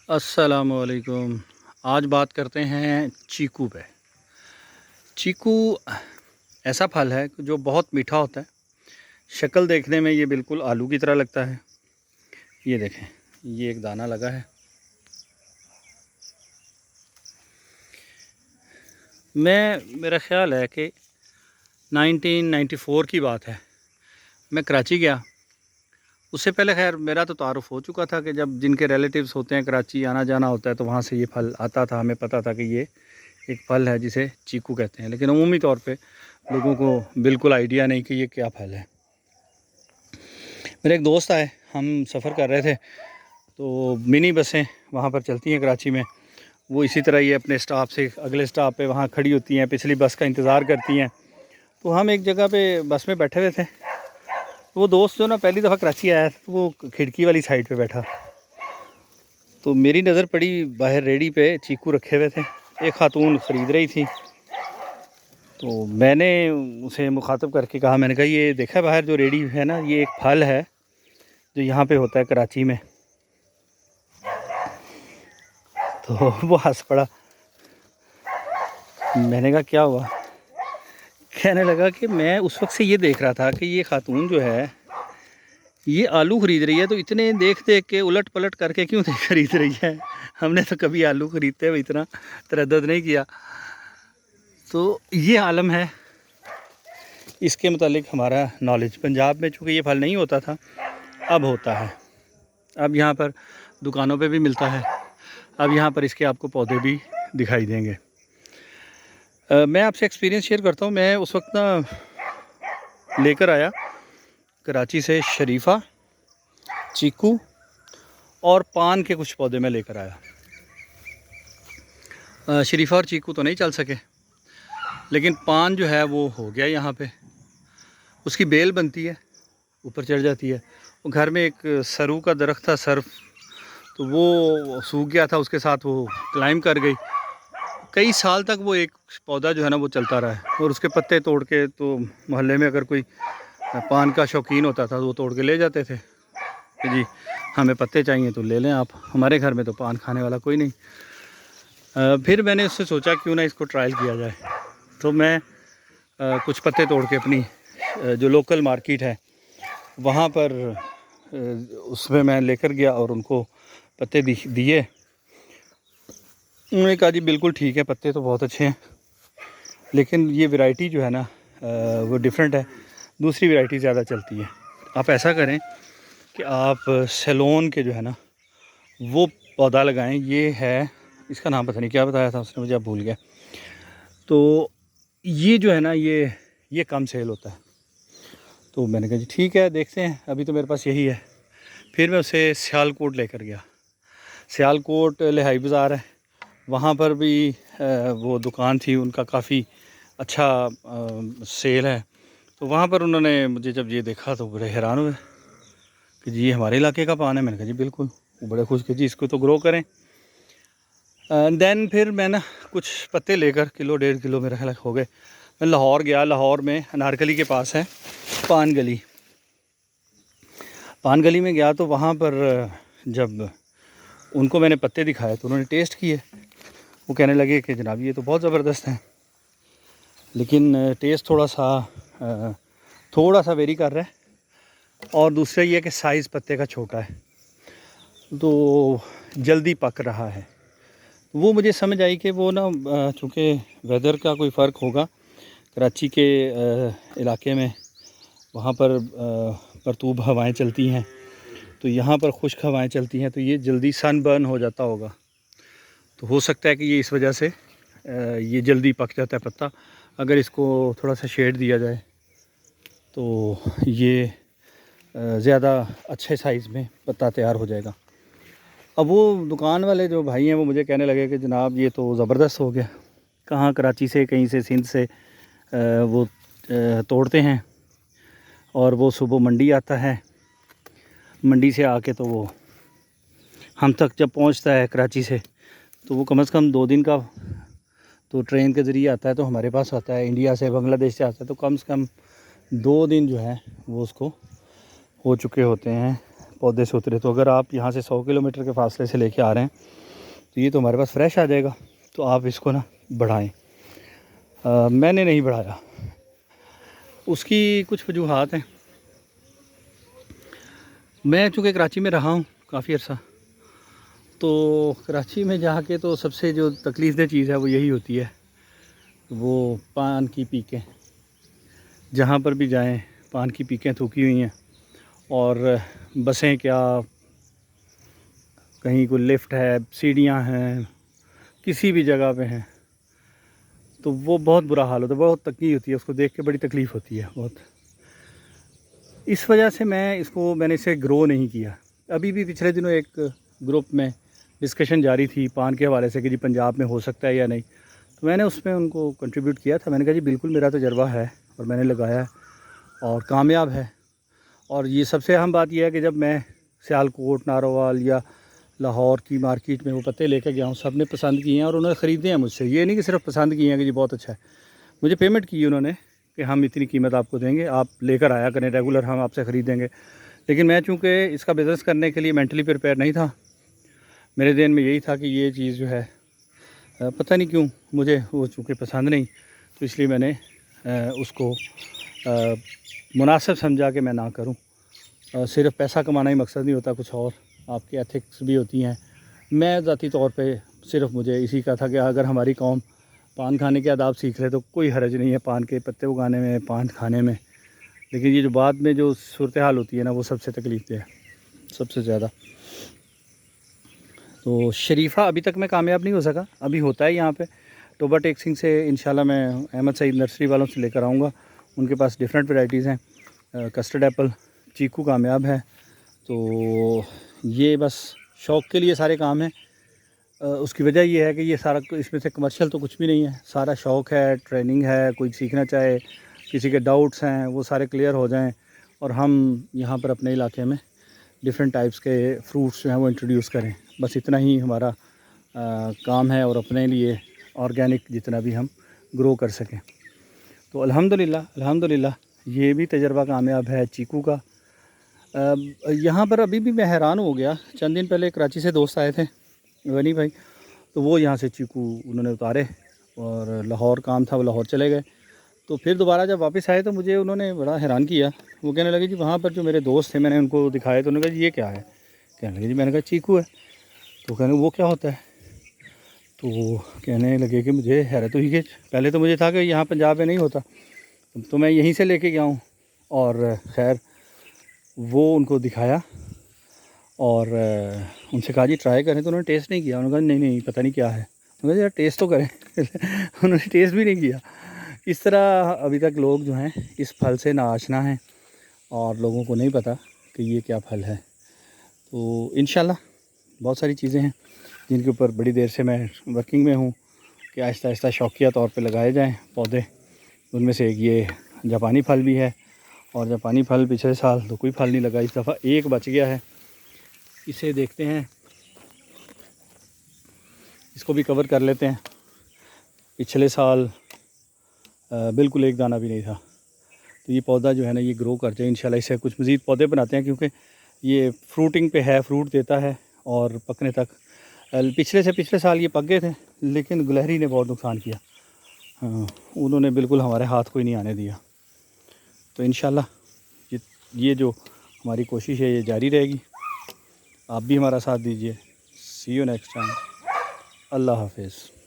अस्सलामुअलैकुम। आज बात करते हैं चीकू पे। चीकू ऐसा फल है जो बहुत मीठा होता है। शक्ल देखने में ये बिल्कुल आलू की तरह लगता है। ये देखें, ये एक दाना लगा है। मेरा ख़्याल है कि 1994 की बात है। मैं कराची गया। उससे पहले खैर मेरा तो तारुफ़ हो चुका था कि जब जिनके रिलेटिव्स होते हैं कराची आना जाना होता है तो वहाँ से ये फल आता था। हमें पता था कि ये एक फल है जिसे चीकू कहते हैं, लेकिन अमूमी तौर पे लोगों को बिल्कुल आइडिया नहीं कि ये क्या फल है। मेरे एक दोस्त आए, हम सफ़र कर रहे थे तो मिनी बसें वहाँ पर चलती हैं कराची में। वो इसी तरह ये अपने स्टॉप से अगले स्टॉप पे वहाँ खड़ी होती हैं, पिछली बस का इंतज़ार करती हैं। तो हम एक जगह पे बस में बैठे हुए थे। तो वो दोस्त जो ना पहली दफ़ा कराची आया तो वो खिड़की वाली साइड पे बैठा। तो मेरी नज़र पड़ी बाहर रेडी पे चीकू रखे हुए थे। एक खातून ख़रीद रही थी तो मैंने उसे मुखातब करके कहा, मैंने कहा ये देखा है बाहर जो रेडी है ना, ये एक फल है जो यहाँ पे होता है कराची में। तो वो हंस पड़ा। मैंने कहा क्या हुआ? कहने लगा कि मैं उस वक्त से ये देख रहा था कि ये खातून जो है ये आलू ख़रीद रही है, तो इतने देख देख के उलट पलट करके क्यों नहीं ख़रीद रही है। हमने तो कभी आलू ख़रीदते हुए इतना तरद्दुद नहीं किया। तो ये आलम है इसके मुतालिक हमारा नॉलेज। पंजाब में चूँकि ये फल नहीं होता था, अब होता है। अब यहाँ पर दुकानों पे भी मिलता है। अब यहाँ पर इसके आपको पौधे भी दिखाई देंगे। मैं आपसे एक्सपीरियंस शेयर करता हूँ। मैं उस वक्त ना लेकर आया कराची से शरीफ़ा, चीकू और पान के कुछ पौधे मैं लेकर आया। शरीफ़ा और चीकू तो नहीं चल सके, लेकिन पान जो है वो हो गया यहाँ पे। उसकी बेल बनती है, ऊपर चढ़ जाती है। वो घर में एक सरू का दरख्त था, सर्फ, तो वो सूख गया था, उसके साथ वो क्लाइम कर गई। कई साल तक वो एक पौधा जो है ना वो चलता रहा है। और उसके पत्ते तोड़ के तो मोहल्ले में अगर कोई पान का शौकीन होता था तो वो तोड़ के ले जाते थे कि जी हमें पत्ते चाहिए तो ले लें आप। हमारे घर में तो पान खाने वाला कोई नहीं। फिर मैंने उससे सोचा क्यों ना इसको ट्रायल किया जाए। तो मैं कुछ पत्ते तोड़ के अपनी जो लोकल मार्केट है वहाँ पर उसमें मैं लेकर गया और उनको पत्ते दिए। उन्होंने कहा जी बिल्कुल ठीक है, पत्ते तो बहुत अच्छे हैं, लेकिन ये वैरायटी जो है ना वो डिफरेंट है, दूसरी वैरायटी ज़्यादा चलती है। आप ऐसा करें कि आप सेलोन के जो है ना वो पौधा लगाएं। ये है, इसका नाम पता नहीं क्या बताया था उसने मुझे, अब भूल गया। तो ये जो है ना ये कम सेल होता है। तो मैंने कहा जी ठीक है, देखते हैं, अभी तो मेरे पास यही है। फिर मैं उसे सियालकोट लेकर गया। सियालकोट लिहाई बाज़ार है, वहाँ पर भी वो दुकान थी उनका, काफ़ी अच्छा सेल है। तो वहाँ पर उन्होंने मुझे जब ये देखा तो बड़े हैरान हुए कि जी ये हमारे इलाके का पान है। मैंने कहा जी बिल्कुल। वो बड़े खुश कि जी इसको तो ग्रो करें। दैन फिर मैं ना कुछ पत्ते लेकर किलो 1.5 किलो मेरा ख्याल हो गए। मैं लाहौर गया। लाहौर में अनारकली के पास है पान गली। पान गली में गया तो वहाँ पर जब उनको मैंने पत्ते दिखाए तो उन्होंने टेस्ट किए। वो कहने लगे कि जनाब ये तो बहुत ज़बरदस्त है, लेकिन टेस्ट थोड़ा सा वेरी कर रहा है। और दूसरा ये कि साइज़ पत्ते का छोटा है तो जल्दी पक रहा है। वो मुझे समझ आई कि वो ना चूँकि वेदर का कोई फ़र्क होगा। कराची के इलाके में वहाँ पर मरतूब हवाएं चलती हैं, तो यहाँ पर खुश्क हवाएं चलती हैं, तो ये जल्दी सन बर्न हो जाता होगा। तो हो सकता है कि ये इस वजह से ये जल्दी पक जाता है पत्ता। अगर इसको थोड़ा सा शेड दिया जाए तो ये ज़्यादा अच्छे साइज़ में पत्ता तैयार हो जाएगा। अब वो दुकान वाले जो भाई हैं वो मुझे कहने लगे कि जनाब ये तो ज़बरदस्त हो गया। कहाँ कराची से, कहीं से, सिंध से वो तोड़ते हैं और वो सुबह मंडी आता है। मंडी से आके तो वो हम तक जब पहुंचता है कराची से तो वो कम से कम 2 दिन का तो ट्रेन के ज़रिए आता है, तो हमारे पास आता है इंडिया से, बांग्लादेश से आता है, तो कम से कम 2 दिन जो है वो उसको हो चुके होते हैं पौधे से उतरे। तो अगर आप यहाँ से 100 किलोमीटर के फासले से लेके आ रहे हैं तो ये तो हमारे पास फ्रेश आ जाएगा। तो आप इसको ना बढ़ाएं। मैंने नहीं बढ़ाया, उसकी कुछ वजूहात हैं। मैं चूँकि कराची में रहा हूँ काफ़ी अर्सा, तो कराची में जाके तो सबसे जो तकलीफ़देह चीज़ है वो यही होती है, वो पान की पीकें। जहाँ पर भी जाएं पान की पीकें थूकी हुई हैं, और बसें क्या, कहीं कोई लिफ्ट है, सीढ़ियाँ हैं, किसी भी जगह पे हैं, तो वो बहुत बुरा हाल होता है, बहुत तकलीफ़ होती है, उसको देख के बड़ी तकलीफ़ होती है बहुत। इस वजह से मैंने इसे ग्रो नहीं किया। अभी भी पिछले दिनों एक ग्रुप में डिस्कशन जारी थी पान के हवाले से कि जी पंजाब में हो सकता है या नहीं, तो मैंने उसमें उनको कंट्रीब्यूट किया था। मैंने कहा जी बिल्कुल मेरा तजर्बा है और मैंने लगाया है और कामयाब है। और ये सबसे अहम बात यह है कि जब मैं सियालकोट, नारोवाल या लाहौर की मार्केट में वो पत्ते लेकर गया हूँ, सब ने पसंद किए हैं और उन्होंने ख़रीदे हैं मुझसे। ये नहीं कि सिर्फ पसंद किए हैं कि जी बहुत अच्छा है, मुझे पेमेंट की उन्होंने कि हम इतनी कीमत आपको देंगे, आप लेकर आया करें रेगुलर, हम आपसे ख़रीदेंगे। लेकिन मैं चूँकि इसका बिज़नेस करने के लिए मेंटली प्रिपेयर नहीं था, मेरे ज़हन में यही था कि ये चीज़ जो है पता नहीं क्यों मुझे वो चूँकि पसंद नहीं, तो इसलिए मैंने उसको मुनासिब समझा कि मैं ना करूँ। सिर्फ पैसा कमाना ही मकसद नहीं होता, कुछ और आपकी एथिक्स भी होती हैं। मैं ज़ाती तौर पे सिर्फ मुझे इसी का था कि अगर हमारी कौम पान खाने के आदाब सीख ले तो कोई हर्ज नहीं है पान के पत्ते उगाने में, पान खाने में। लेकिन ये जो बाद में जो सूरत हाल होती है ना, वो सबसे तकलीफ़देह है, सबसे ज़्यादा। तो शरीफ़ा अभी तक मैं कामयाब नहीं हो सका, अभी होता है यहाँ पे टोबा टेक्सिंग से। इंशाल्लाह मैं अहमद सईद नर्सरी वालों से लेकर आऊँगा, उनके पास डिफरेंट वैरायटीज़ हैं। कस्टर्ड एप्पल, चीकू कामयाब है। तो ये बस शौक़ के लिए सारे काम हैं। उसकी वजह ये है कि ये सारा इसमें से कमर्शियल तो कुछ भी नहीं है, सारा शौक़ है, ट्रेनिंग है। कोई सीखना चाहे, किसी के डाउट्स हैं, वो सारे क्लियर हो जाएं और हम यहाँ पर अपने इलाके में डिफरेंट टाइप्स के फ्रूट्स जो हैं वो इंट्रोड्यूस करें। बस इतना ही हमारा काम है, और अपने लिए ऑर्गेनिक जितना भी हम ग्रो कर सकें। तो अल्हम्दुलिल्लाह ये भी तजर्बा कामयाब है चीकू का। यहाँ पर अभी भी मैं हैरान हो गया, चंद दिन पहले कराची से दोस्त आए थे गनी भाई, तो वो यहाँ से चीकू उन्होंने उतारे और लाहौर काम था, वो लाहौर चले गए। तो फिर दोबारा जब वापस आए तो मुझे उन्होंने बड़ा हैरान किया। वो कहने लगे जी वहाँ पर जो मेरे दोस्त थे, मैंने उनको दिखाए तो उन्होंने कहा जी ये क्या है। कहने लगे जी, मैंने कहा चीकू है। तो कहने वो क्या होता है। तो वो कहने लगे कि मुझे हैरत हुई कि पहले तो मुझे था कि यहाँ पंजाब में नहीं होता, तो मैं यहीं से लेके गया हूँ। और ख़ैर वो उनको दिखाया और उनसे कहा जी ट्राई करें, तो उन्होंने टेस्ट नहीं किया। उन्होंने कहा नहीं पता नहीं क्या है। उन्होंने यार टेस्ट तो करें उन्होंने टेस्ट भी नहीं किया। इस तरह अभी तक लोग जो हैं इस फल से नाआशना हैं और लोगों को नहीं पता कि ये क्या फल है। तो इंशाल्लाह बहुत सारी चीज़ें हैं जिनके ऊपर बड़ी देर से मैं वर्किंग में हूँ कि आहिस्ता आहिस्ता शौकिया तौर पे लगाए जाएं पौधे। उनमें से एक ये जापानी फल भी है, और जापानी फल पिछले साल तो कोई फल नहीं लगा, इस दफ़ा एक बच गया है। इसे देखते हैं, इसको भी कवर कर लेते हैं। पिछले साल बिल्कुल एक दाना भी नहीं था। तो ये पौधा जो है ना ये ग्रो कर जाए इंशाल्लाह। इससे कुछ मज़ीद पौधे बनाते हैं, क्योंकि ये फ्रूटिंग पे है, फ्रूट देता है और पकने तक। पिछले साल ये पक गए थे, लेकिन गुलहरी ने बहुत नुकसान किया। हाँ, उन्होंने बिल्कुल हमारे हाथ को ही नहीं आने दिया। तो इंशाल्लाह ये जो हमारी कोशिश है ये जारी रहेगी। आप भी हमारा साथ दीजिए। सी यू नेक्स्ट टाइम। अल्लाह हाफिज़।